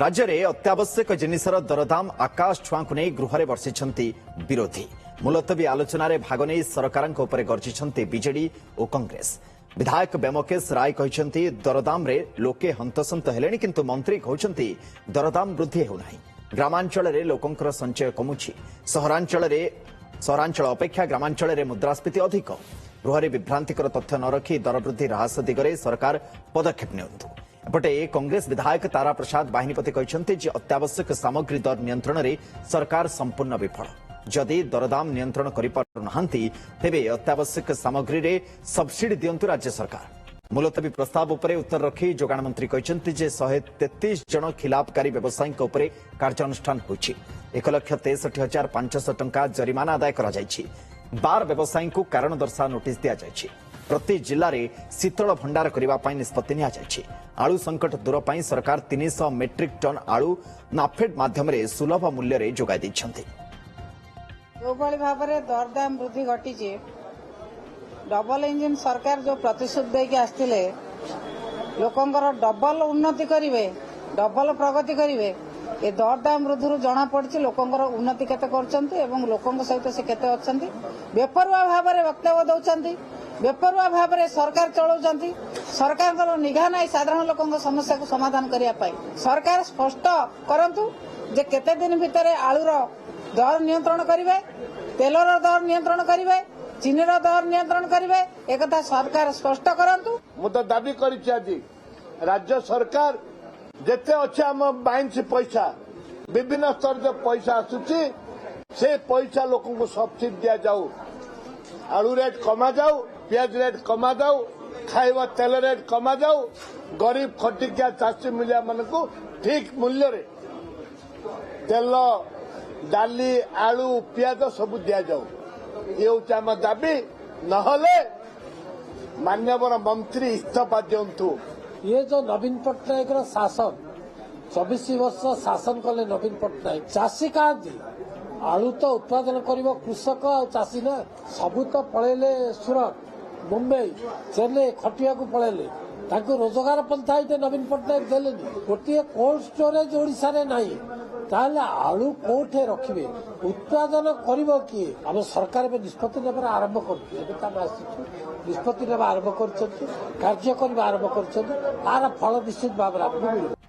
राज्य में अत्यावश्यक जिनिसर दरदाम आकाश छुआ को नहीं गृह बर्षिंट विरोधी मुलतवी आलोचन भाग नहीं सरकार गर्जिंट बीजेडी और कांग्रेस। विधायक ब्योमकेश राय कहते दरदाम रे लोके हंतसंत हेले किंतु मंत्री कहते दरदाम वृद्धि होना। ग्रामांचल में लोकंर संचय कमुची। सहरांचल अपेक्षा ग्रामांचल में मुद्रास्फीति अधिक। गृह विभ्रांतिकर तथ्य न रखी दर वृद्धि ह्रास दिगरे सरकार पदक्षेप नियंतु। एपटे कांग्रेस विधायक तारा प्रसाद बाहिनीपति कहते अत्यावश्यक सामग्री दर नियंत्रण में सरकार संपूर्ण विफल। जदि दरदाम नियंत्रण करें तेबे अत्यावश्यक सामग्री रे सब्सिडी दिंतु राज्य सरकार। मुलतवी प्रस्ताव उपरे उत्तर रखी जोगाण मंत्री कहते 133 जन खिलाफकारी व्यवसायी कार्यानुष्ठान होछि। 1,63,500 टंका जरिमाना आदाय करा जायछि। 12 व्यवसायी को कारण दर्शा नोटिस दिया जायछि। प्रति जिले में शीतल भंडार करने निष्पत्ति निया जायछि। आलू संकट दूर पर सरकार 300 मेट्रिक टन आलू नाफेड माध्यम सुलभ मूल्य रे जोगाई दैछन्ति। जो भाव में दरदाम वृद्धि घटी डबल इंजिन सरकार जो प्रतिश्रुति देके आसते लोकंर डबल उन्नति करेंगे डबल प्रगति करेंगे ये दरदाम वृद्धि जना पड़ी लोकंर उन्नति केते करछन्ति लोकों सहित से केते अछन्ति। बेपरुआ भाव में वक्तव्य दौरान बेपरुआ भाव में सरकार चलाउछन्ति। सरकार निघा ना साधारण लोकों समस्या को समाधान करने सरकार स्पष्ट करंतु जे केते दिन भितर आलूर दर नियंत्रण करेंगे, तेलर दर नियंत्रण करेंगे, चीनीर दर नियंत्रण करेंगे एक सरकार स्पष्ट करंतु। मु तो दाबी करिछि आज राज्य सरकार जेते अच्छे आम बाइंस पैसा विभिन्न स्तर जो पैसा आसुची से पैसा लोकों को सब्सिडी दिया जाऊ। आलू रेट कमा जाऊ, प्याज रेट कमा जाऊ, खाइबा तेल रेट कमा जाऊ। गरीब खटिकिया चाषी मिलिया मन को ठीक मूल्य रे तेल डाली आलू पियाज सब दिया जाऊ। ये हूँ आम दाबी नहले मान्यवर मंत्री इस्तीफा दिंतु। ये जो नवीन पट्टनायक शासन 24 वर्ष शासन कले नवीन पट्टनायक चाषी क्या आलू तो उत्पादन कर कृषक आ चाषी ना सबू तो पलैले सूरत मुंबई चेन्नई खटिया को पलैले रोजगार पंथा ये नवीन पट्टनायक देले गोटे कोल्ड स्टोरेज ओडिशा ना आलू कोठे रखिए उत्पादन कर किए आम सरकार में निष्पत्ति नेबार आरंभ कर निष्पत्ति नेबा आरंभ कर कार्य करने आरंभ कर फल निश्चित भाव में